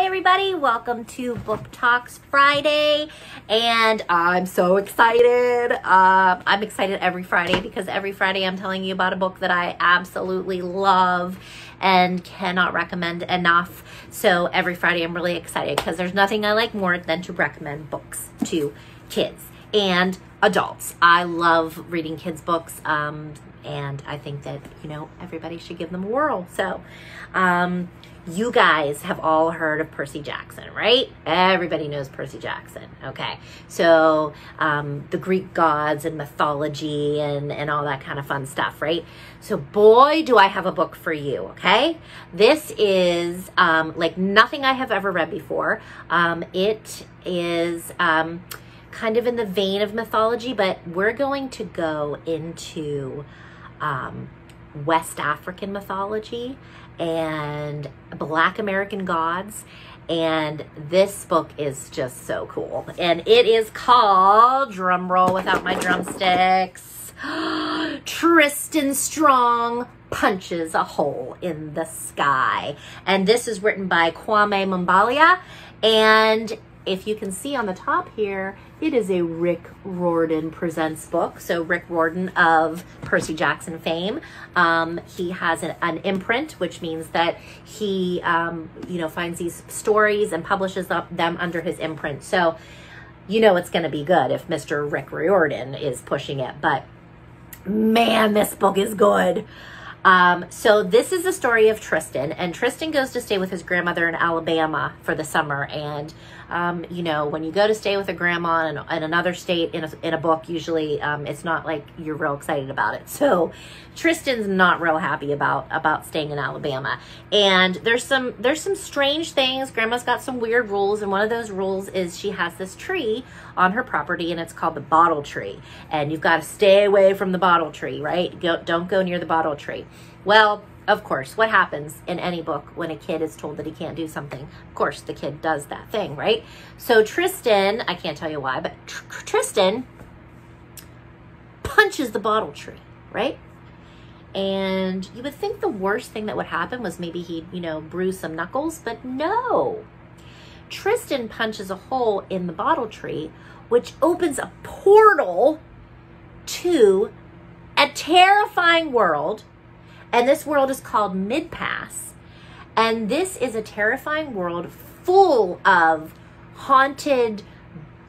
everybody, welcome to Book Talks Friday, and I'm so excited. I'm excited every Friday because every Friday I'm telling you about a book that I absolutely love and cannot recommend enough. So every Friday I'm really excited because there's nothing I like more than to recommend books to kids and adults. I love reading kids' books, and I think that, everybody should give them a whirl. So, you guys have all heard of Percy Jackson, right? Everybody knows Percy Jackson. Okay. So, the Greek gods and mythology and all that kind of fun stuff, right? So boy, do I have a book for you. Okay. This is, like nothing I have ever read before. It is, kind of in the vein of mythology, but we're going to go into, West African mythology and Black American gods, and this book is just so cool, and it is called, drum roll without my drumsticks, Tristan Strong Punches a Hole in the Sky. And this is written by Kwame Mumbalia, and if you can see on the top here, it is a Rick Riordan Presents book. So Rick Riordan of Percy Jackson fame. He has an imprint, which means that he, finds these stories and publishes them under his imprint. So, it's going to be good if Mr. Rick Riordan is pushing it. But man, this book is good. So this is the story of Tristan, and Tristan goes to stay with his grandmother in Alabama for the summer. And, when you go to stay with a grandma in another state in a book, usually, it's not like you're real excited about it. So Tristan's not real happy about staying in Alabama. And there's some strange things. Grandma's got some weird rules. And one of those rules is she has this tree on her property, and it's called the bottle tree. And you've got to stay away from the bottle tree, right? Don't go near the bottle tree. Well, of course, what happens in any book when a kid is told that he can't do something? Of course, the kid does that thing, right? So Tristan, I can't tell you why, but Tristan punches the bottle tree, right? And you would think the worst thing that would happen was maybe he'd, bruise some knuckles, but no. Tristan punches a hole in the bottle tree, which opens a portal to a terrifying world. And this world is called Mid-Pass. And this is a terrifying world full of haunted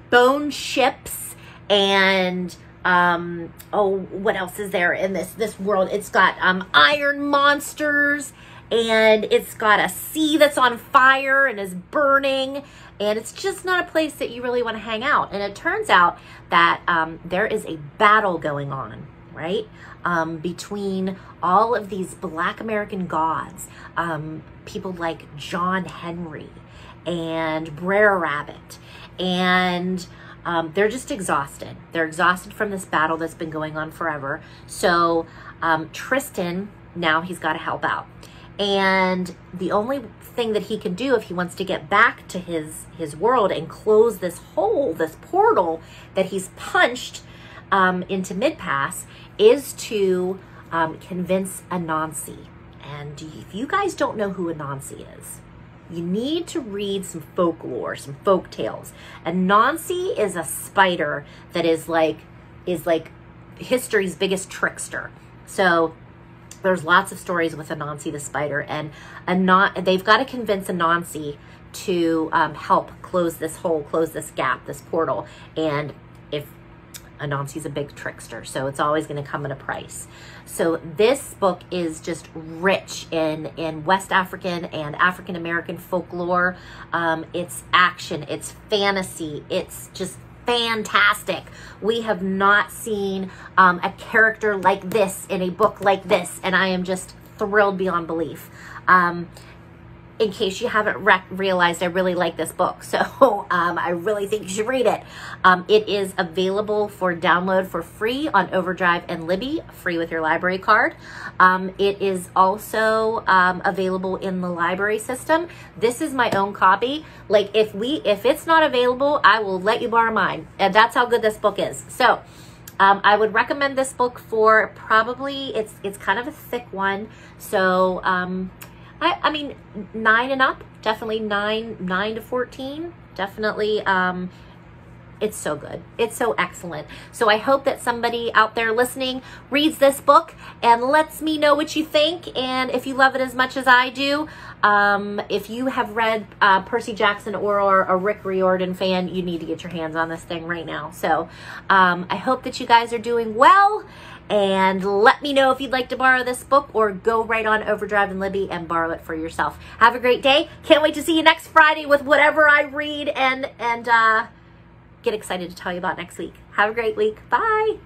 bone ships and, what else is there in this world? It's got iron monsters, and it's got a sea that's on fire and is burning. And it's just not a place that you really want to hang out. And it turns out that there is a battle going on, right? Between all of these Black American gods, people like John Henry and Brer Rabbit, and they're just exhausted. They're exhausted from this battle that's been going on forever. So Tristan, now he's got to help out. And the only thing that he can do if he wants to get back to his world and close this hole, this portal that he's punched into Mid-Pass, is to convince Anansi. And if you guys don't know who Anansi is, you need to read some folklore, some folk tales. Anansi is a spider that is like history's biggest trickster. So there's lots of stories with Anansi the spider, and they've got to convince Anansi to help close this hole, close this gap, this portal. And Anansi's a big trickster, so it's always going to come at a price. So this book is just rich in West African and African American folklore. It's action, it's fantasy, it's just fantastic. We have not seen a character like this in a book like this, and I am just thrilled beyond belief. In case you haven't realized, I really like this book. So I really think you should read it. It is available for download for free on Overdrive and Libby, free with your library card. It is also available in the library system. This is my own copy. Like if it's not available, I will let you borrow mine. And that's how good this book is. So I would recommend this book for probably, it's kind of a thick one. So I mean, 9 and up, definitely 9 to 14, definitely. It's so good. It's so excellent. So I hope that somebody out there listening reads this book and lets me know what you think. And if you love it as much as I do, if you have read Percy Jackson or are a Rick Riordan fan, you need to get your hands on this thing right now. So I hope that you guys are doing well. And let me know if you'd like to borrow this book, or go right on Overdrive and Libby and borrow it for yourself. Have a great day. Can't wait to see you next Friday with whatever I read, and get excited to tell you about next week. Have a great week. Bye.